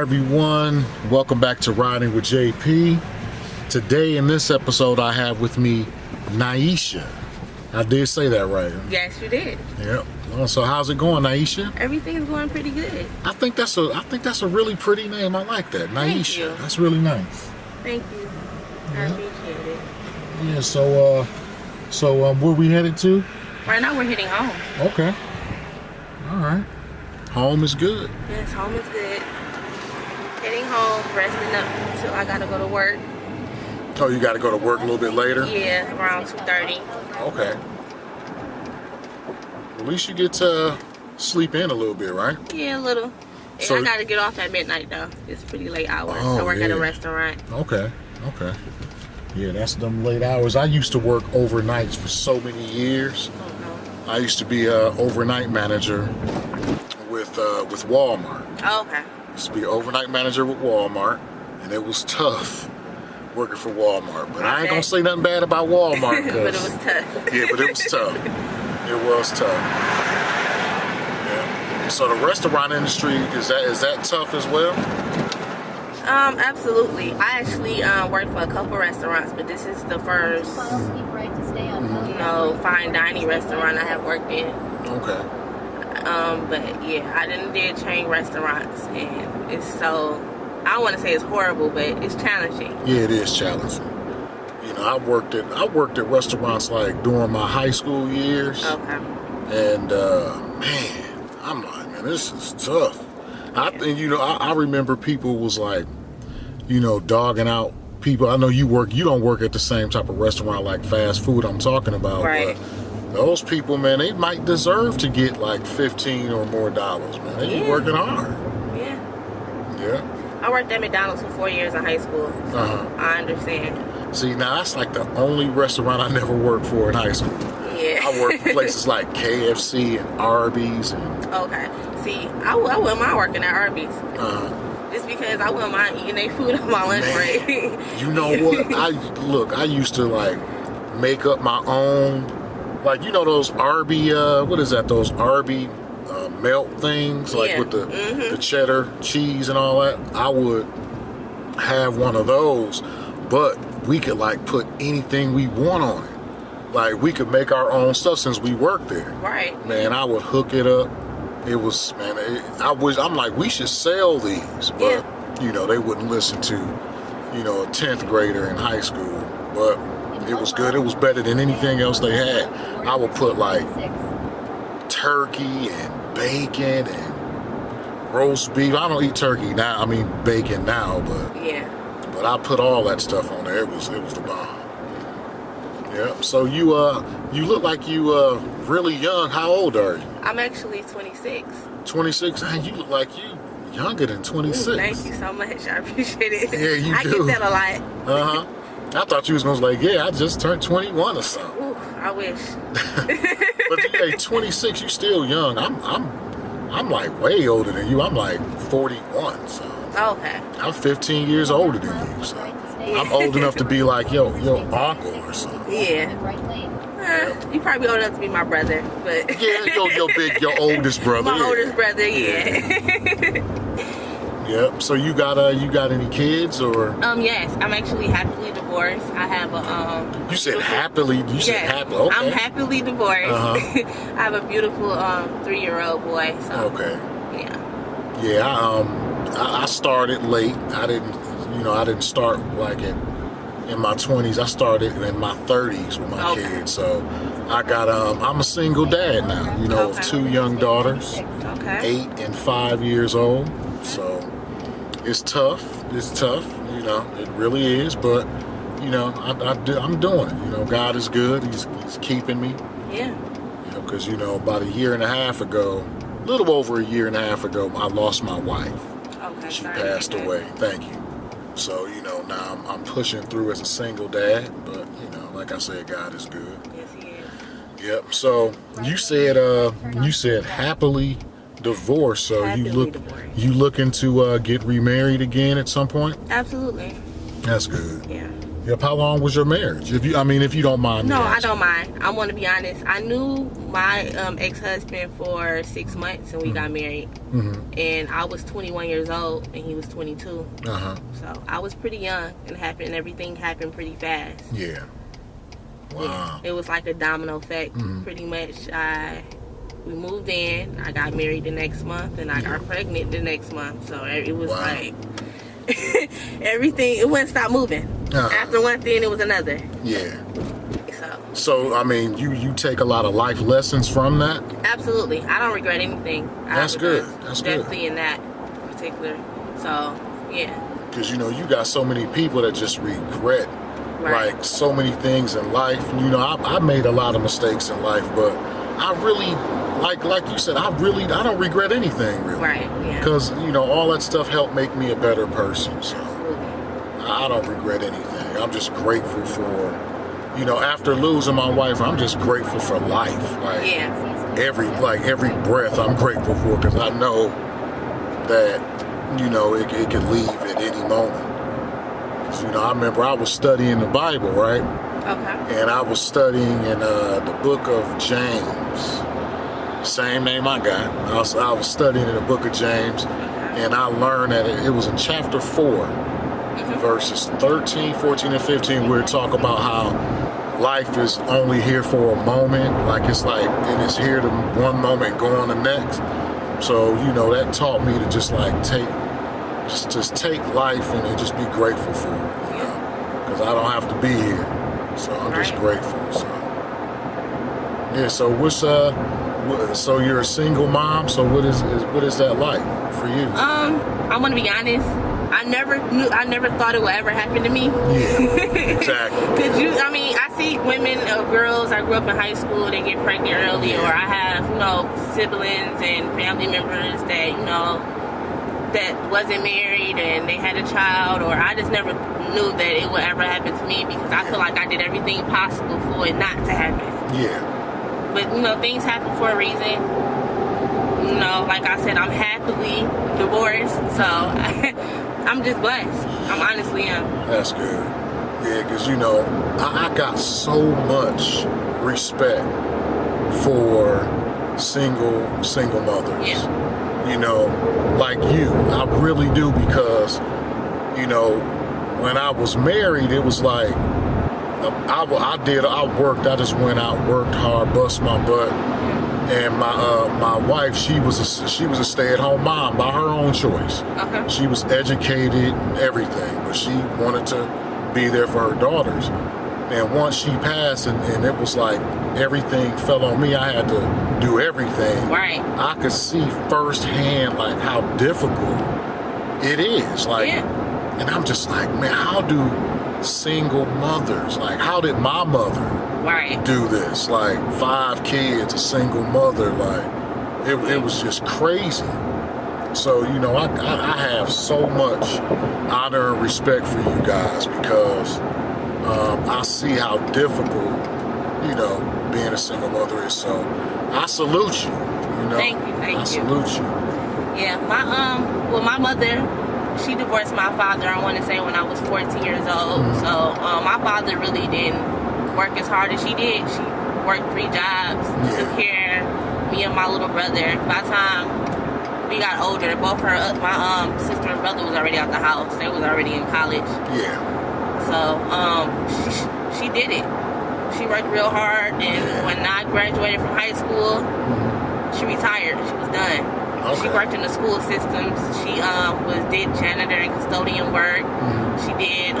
everyone? Welcome back to Riding with JP. Today in this episode I have with me Niesha. I did say that right. Yes, you did. Yep. So how's it going, Niesha? Everything's going pretty good. I think that's a really pretty name. I like that. Thank Niesha. you. That's really nice. Thank you. I appreciate it. Yeah, so where we headed to? Right now we're heading home. Okay. All right. Home is good. Yes, home is good. Heading home, resting up until I gotta go to work. Oh, you got to go to work a little bit later? Yeah, around 2:30. Okay. At least you get to sleep in a little bit, right? Yeah, a little. And So- I gotta get off at midnight though. It's pretty late hours. Oh, I work at yeah. a restaurant. Okay. Yeah, that's them late hours. I used to work overnights for so many years. Oh no. I used to be an overnight manager with Walmart. Oh, okay. Used to be an overnight manager with Walmart, and it was tough working for Walmart. But I ain't gonna say nothing bad about Walmart. But it was tough. Yeah, but it was tough. It was tough. Yeah. So the restaurant industry, is that tough as well? Absolutely. I actually worked for a couple restaurants, but this is the first, fine dining restaurant I have worked in. Okay. But yeah, I did chain restaurants, and it's so, I don't want to say it's horrible, but it's challenging. Yeah, it is challenging. You know, I worked at restaurants like during my high school years. Okay. And man, I'm like, man, this is tough. I remember people was like, dogging out people. I know you don't work at the same type of restaurant like fast food I'm talking about. Right. But those people, man, they might deserve to get like $15 or more, man. They be working hard. Yeah. Yeah. I worked at McDonald's for 4 years in high school, so I understand. See, now that's like the only restaurant I never worked for in high school. Yeah. I worked for places like KFC and Arby's. Okay. See, I wouldn't mind working at Arby's. Just because I wouldn't mind eating their food on my lunch break. You know what? I used to like make up my own, like, those Arby, what is that? Those Arby melt things, like with the cheddar cheese and all that. I would have one of those, but we could like put anything we want on it. Like we could make our own stuff since we worked there. Right. Man, I would hook it up. It was, man, I'm like, we should sell these, but they wouldn't listen to, a 10th grader in high school. But it was good. It was better than anything else they had. I would put like turkey and bacon and roast beef. I don't eat turkey now. I mean bacon now, but I put all that stuff on there. It was the bomb. Yeah. So you look like you really young. How old are you? I'm actually 26. 26? Man, you look like you younger than 26. Ooh, thank you so much. I appreciate it. Yeah, you I do. get that a lot. I thought you was gonna like, yeah, I just turned 21 or something. Ooh, I wish. But hey, 26, you still young. I'm like way older than you. I'm like 41, so. Okay. I'm 15 years older than you, so I'm old enough to be like your uncle or something. Yeah. You probably old enough to be my brother, but Yeah, your oldest brother. my oldest brother, yeah. Yep. So you got any kids or? Yes, I'm actually happily divorced. I have a You said happily. You said happily. Okay. I'm happily divorced. I have a beautiful 3-year-old boy. So Okay. yeah. Yeah. I started late. I didn't start like in my 20s. I started in my 30s with my kids. So I got I'm a single dad now. Of 2 young daughters, 8 and 5 years old. So it's tough. It's tough. It really is. But I'm doing it. God is good. He's keeping me. Yeah. Because about a year and a half ago, a little over a year and a half ago, I lost my wife. Okay. She passed away. Thank you. So now I'm pushing through as a single dad. But like I said, God is good. Yes, he is. Yep. So you said happily divorced. So Happily divorced. you looking to get remarried again at some point? Absolutely. That's good. Yeah. Yep. How long was your marriage? If you don't mind. No, I don't mind. I want to be honest. I knew my ex-husband for 6 months, and we got married. And I was 21 years old, and he was 22. So I was pretty young, and everything happened pretty fast. Yeah. Wow. Yeah, it was like a domino effect, pretty much. We moved in. I got married the next month, and I got pregnant the next month. So it was like everything. It wouldn't stop moving. After one thing, it was another. Yeah. So I mean, you take a lot of life lessons from that? Absolutely. I don't regret anything. That's good. That's good. Definitely in that particular. So, yeah. Because, you got so many people that just regret, like, so many things in life. I made a lot of mistakes in life, but I really, like you said, I don't regret anything, really. Right, yeah. Because, all that stuff helped make me a better person. So I don't regret anything. I'm just grateful for, after losing my wife, I'm just grateful for life. Like, every breath I'm grateful for, because I know that, it could leave at any moment. I remember I was studying the Bible, right? Okay. And I was studying in the book of James. Same name I got. I was studying in the book of James, and I learned that it was in chapter 4, verses 13, 14, and 15, where it talk about how life is only here for a moment. Like, it is here to one moment, go on the next. So, that taught me to just like take life and just be grateful for it, because I don't have to be here. So I'm just grateful. So yeah. So so you're a single mom. So what is that like for you? I want to be honest. I never thought it would ever happen to me. Yeah, exactly. Because I see women or girls. I grew up in high school. They get pregnant early, or I have siblings and family members that that wasn't married and they had a child. Or I just never knew that it would ever happen to me, because I feel like I did everything possible for it not to happen. Yeah. But things happen for a reason. Like I said, I'm happily divorced, so I'm just blessed. I'm honestly am. That's good. Yeah, because I got so much respect for single mothers. Yeah. Like you, I really do, because when I was married, it was like I just went out, worked hard, bust my butt. And my wife, she was a stay-at-home mom by her own choice. Okay. She was educated and everything, but she wanted to be there for her daughters. And once she passed, and it was like everything fell on me, I had to do everything. Right. I could see firsthand like how difficult it is. Like, and I'm just like, man, how do single mothers, like, how did my mother do this? Like, 5 kids, a single mother, like, it was just crazy. So, I have so much honor and respect for you guys, because I see how difficult, being a single mother is. So I salute you. Thank you. I salute you. Yeah, my mother, she divorced my father, I want to say, when I was 14 years old. So my father really didn't work as hard as she did. She worked 3 jobs, took care of me and my little brother. By the time we got older, both my sister and brother was already out the house. They was already in college. Yeah. So she did it. She worked real hard, and when I graduated from high school, she retired. She was done. Okay. She worked in the school systems. She did janitor and custodian work. She did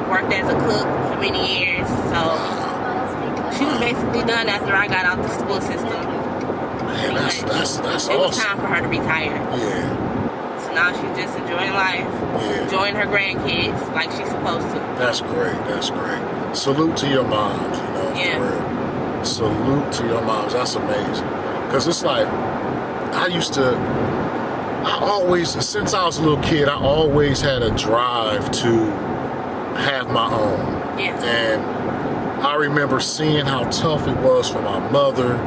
worked as a cook for many years. So she was basically done after I got out the school system. Man, that's awesome. It was time for her to retire. Yeah. So now she's just enjoying life, enjoying her grandkids like she's supposed to. That's great. That's great. Salute to your moms, for real. Salute to your moms. That's amazing. Because it's like, since I was a little kid, I always had a drive to have my own. Yeah. And I remember seeing how tough it was for my mother,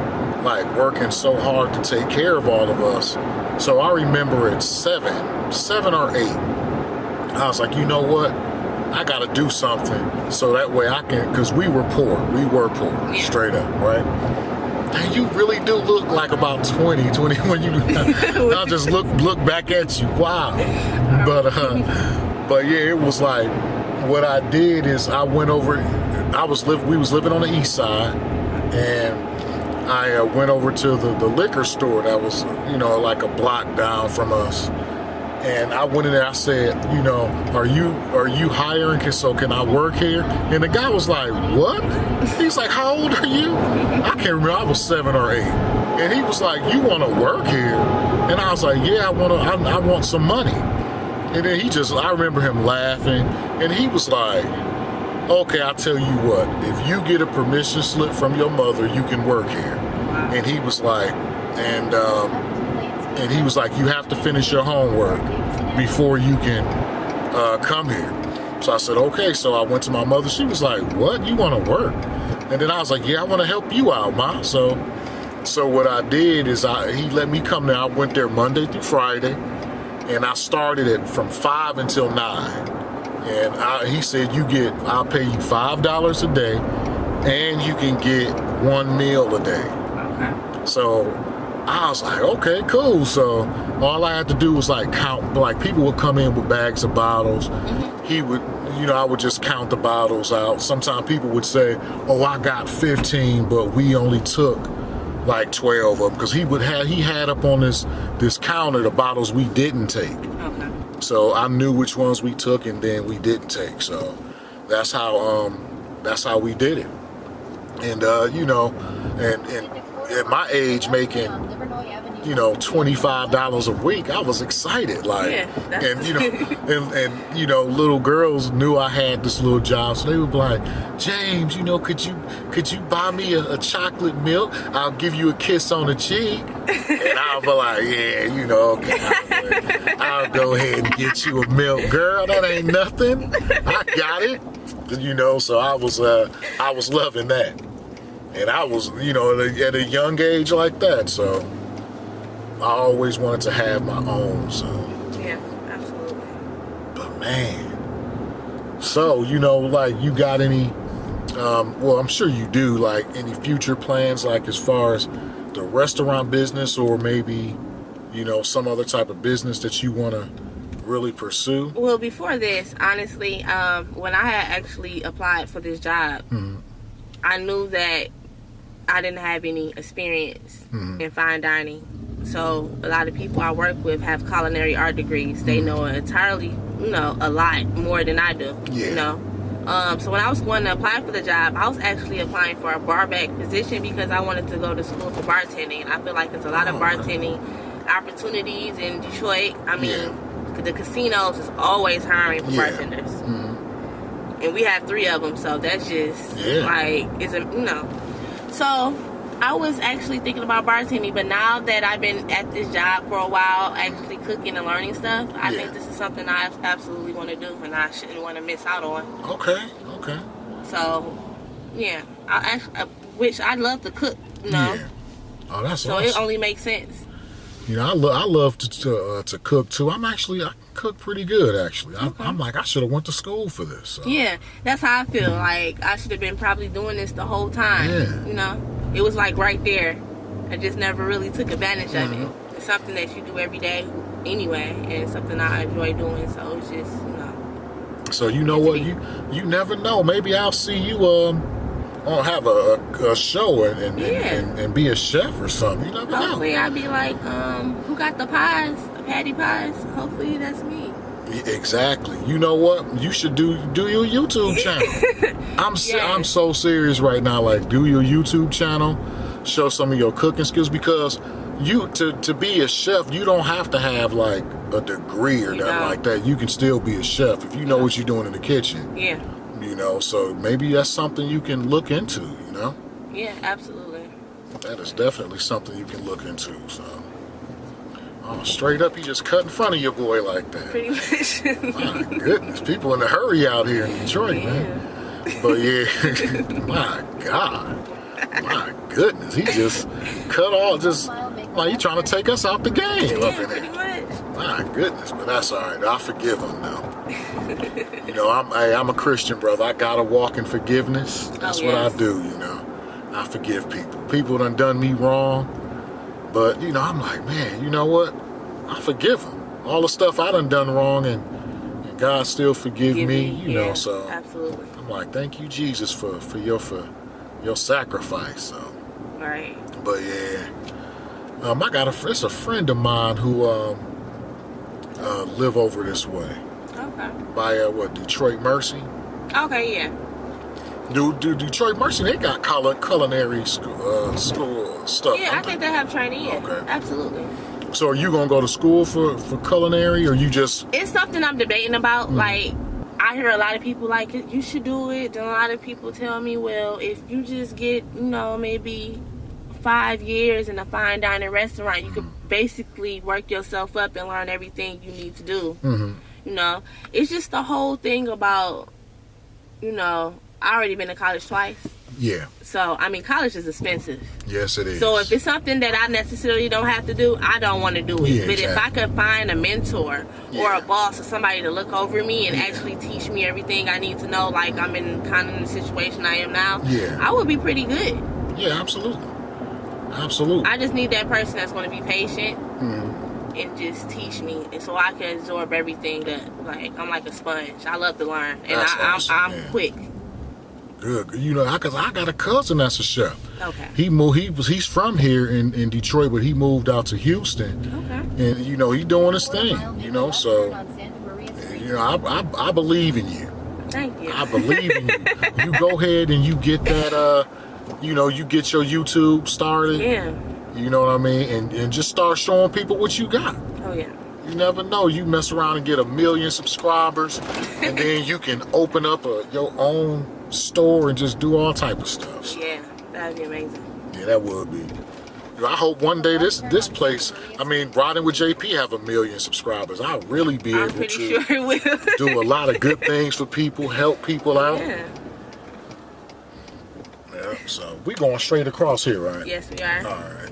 like working so hard to take care of all of us. So I remember at 7 or 8, I was like, you know what? I got to do something so that way I can, because we were poor, straight up, right? And you really do look like about 20 when you, I'll just look back at you, wow. But yeah, it was like, what I did is I went over, we was living on the east side, and I went over to the liquor store that was, like a block down from us. And I went in there, I said, are you hiring? So can I work here? And the guy was like, what? He's like, how old are you? I can't remember, I was 7 or 8. And he was like, you want to work here? And I was like, yeah, I want some money. And then I remember him laughing, and he was like, okay, I'll tell you what, if you get a permission slip from your mother, you can work here. And he was like, you have to finish your homework before you can come here. So I said, okay. So I went to my mother. She was like, what? You want to work? And then I was like, yeah, I want to help you out, Ma. So what I did is he let me come there. I went there Monday through Friday, and I started it from 5 until 9. And he said, I'll pay you $5 a day, and you can get 1 meal a day. Okay. So I was like, okay, cool. So all I had to do was count, people would come in with bags of bottles. Mm-hmm. He would, I would just count the bottles out. Sometimes people would say, oh, I got 15, but we only took 12 of them, because he had up on this counter the bottles we didn't take. Okay. So I knew which ones we took and then we didn't take. So that's how we did it. And and at my age, making $25 a week, I was excited. Little girls knew I had this little job, so they would be like, James, could you buy me a chocolate milk? I'll give you a kiss on the cheek. And I'll be like, yeah, okay, I'll go ahead and get you a milk, girl. That ain't nothing. I got it. So I was loving that. And I was, at a young age like that, so I always wanted to have my own, so. Yeah, absolutely. But man, so, you got any, I'm sure you do, any future plans, as far as the restaurant business, or maybe, some other type of business that you want to really pursue? Well, before this, honestly, when I had actually applied for this job, mm-hmm. I knew that I didn't have any experience mm-hmm. in fine dining. So a lot of people I work with have culinary art degrees. They mm-hmm. know entirely, a lot more than I do, So when I was going to apply for the job, I was actually applying for a bar back position because I wanted to go to school for bartending. I feel like there's a lot of bartending opportunities in Detroit. I mean, the casinos is always hiring for bartenders. Mm-hmm. And we have 3 of them, so that's just So I was actually thinking about bartending, but now that I've been at this job for a while, actually cooking and learning stuff, I think this is something I absolutely want to do, and I shouldn't want to miss out on. Okay. So, I'd love to cook, Yeah. Oh, that's so awesome. it only makes sense. I love to cook too. I cook pretty good, actually. Okay. I'm like, I should have went to school for this. So. Yeah, that's how I feel. I should have been probably doing this the whole time. Yeah. It was right there. I just never really took advantage of mm-hmm. it. It's something that you do every day anyway, and it's something I enjoy doing. So it's just, So what? You never know. Maybe I'll see you have a show and be a chef or something. You never know. Hopefully I'll be like, who got the pies? The patty pies? Hopefully that's me. Exactly. You know what? You should do your YouTube channel. I'm so serious right now. Do your YouTube channel, show some of your cooking skills, because to be a chef, you don't have to have a degree or nothing like that. You can still be a chef if you know what you're doing in the kitchen. Yeah. So maybe that's something you can look into. Yeah, absolutely. That is definitely something you can look into. So. Oh, straight up, you just cut in front of your boy like that. Pretty much. My goodness, people in a hurry out here in Detroit, man. But my God. My goodness, he just cut off, he trying to take us out the game up in pretty there. much. My goodness, but that's all right. I forgive him now. You know, I'm a Christian, brother. I gotta walk in forgiveness. That's what I do, you know. I forgive people. People done me wrong, but you know, I'm like, man, you know what? I forgive them. All the stuff I done wrong, and God still forgive me, you know. So absolutely. I'm like, thank you, Jesus, for your sacrifice. So. Right. But yeah, it's a friend of mine who live over this way. Okay. By Detroit Mercy. Okay, yeah. Do Detroit Mercy, they got culinary school stuff. Yeah, I think they have training. Yeah. Okay. Absolutely. So are you gonna go to school for culinary, or you just? It's something I'm debating about. Like, I hear a lot of people like, you should do it. And a lot of people tell me, well, if you just get, you know, maybe 5 years in a fine dining restaurant, you could basically work yourself up and learn everything you need to do. You know, it's just the whole thing about, you know, I already been to college twice. Yeah. So, I mean, college is expensive. Yes, it is. So, if it's something that I necessarily don't have to do, I don't want to do it. Yeah, but if I could find a mentor or a boss or somebody to look over me and actually teach me everything I need to know, like I'm in kind of the situation I am now, I would be pretty good. Yeah, absolutely. Absolutely. I just need that person that's going to be patient and just teach me, and so I can absorb everything. That, like, I'm like a sponge. I love to learn, and I'm quick. Good. You know, because I got a cousin that's a chef. Okay. He's from here in Detroit, but he moved out to Houston. Okay. And you know, he's doing his thing. You know, so you know, I believe in you. Thank you. I believe in you. You go ahead and you get that. You know, you get your YouTube started. Yeah. You know what I mean, and just start showing people what you got. Oh yeah. You never know. You mess around and get 1 million subscribers, and then you can open up your own store and just do all type of stuff. So. Yeah, that'd be amazing. Yeah, that would be. You know, I hope one day this place, I mean, Riding with JP have 1 million subscribers. I'll really be able to sure it will. do a lot of good things for people, help people out. Yeah. Yeah. So we going straight across here, right? Yes, we are. All right.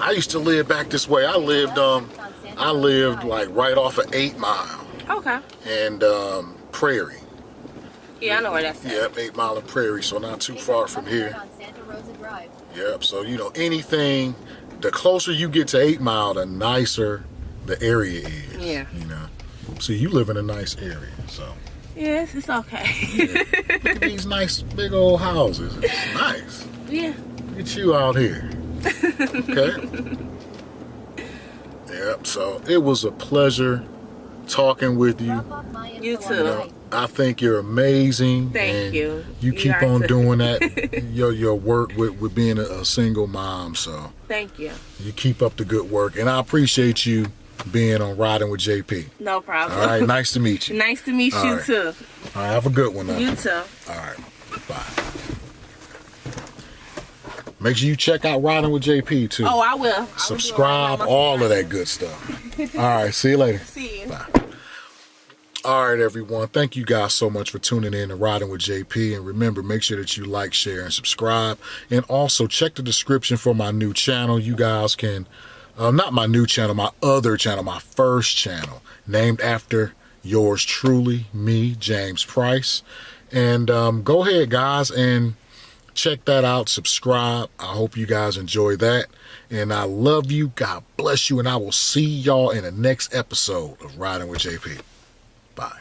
I used to live back this way. I lived like right off of 8 Mile. Okay. And Prairie. Yeah, I know where that's at. Yep, 8 Mile and Prairie, so not too far from here. Yep, so you know, anything, the closer you get to 8 Mile, the nicer the area is. Yeah. You know. See, you live in a nice area, so. Yes, it's okay. Yeah. Look at these nice big old houses. It's nice. Yeah. Look at you out here. Okay. Yep, so it was a pleasure talking with you. You too. You know, I think you're amazing. Thank you. You keep on doing that, your work with being a single mom. So thank you. You keep up the good work, and I appreciate you being on Riding with JP. No problem. All right, nice to meet you. Nice to meet you too. All right, have a good one now. You too. All right, bye. Make sure you check out Riding with JP too. Oh, I will. Subscribe, all of that good stuff. All right, see you later. See you. Bye. All right, everyone. Thank you guys so much for tuning in to Riding with JP. And remember, make sure that you like, share, and subscribe. And also check the description for my new channel. You guys can, not my new channel, my other channel, my first channel, named after yours truly, me, James Price. And go ahead, guys, and check that out. Subscribe. I hope you guys enjoy that. And I love you. God bless you. And I will see y'all in the next episode of Riding with JP. Bye.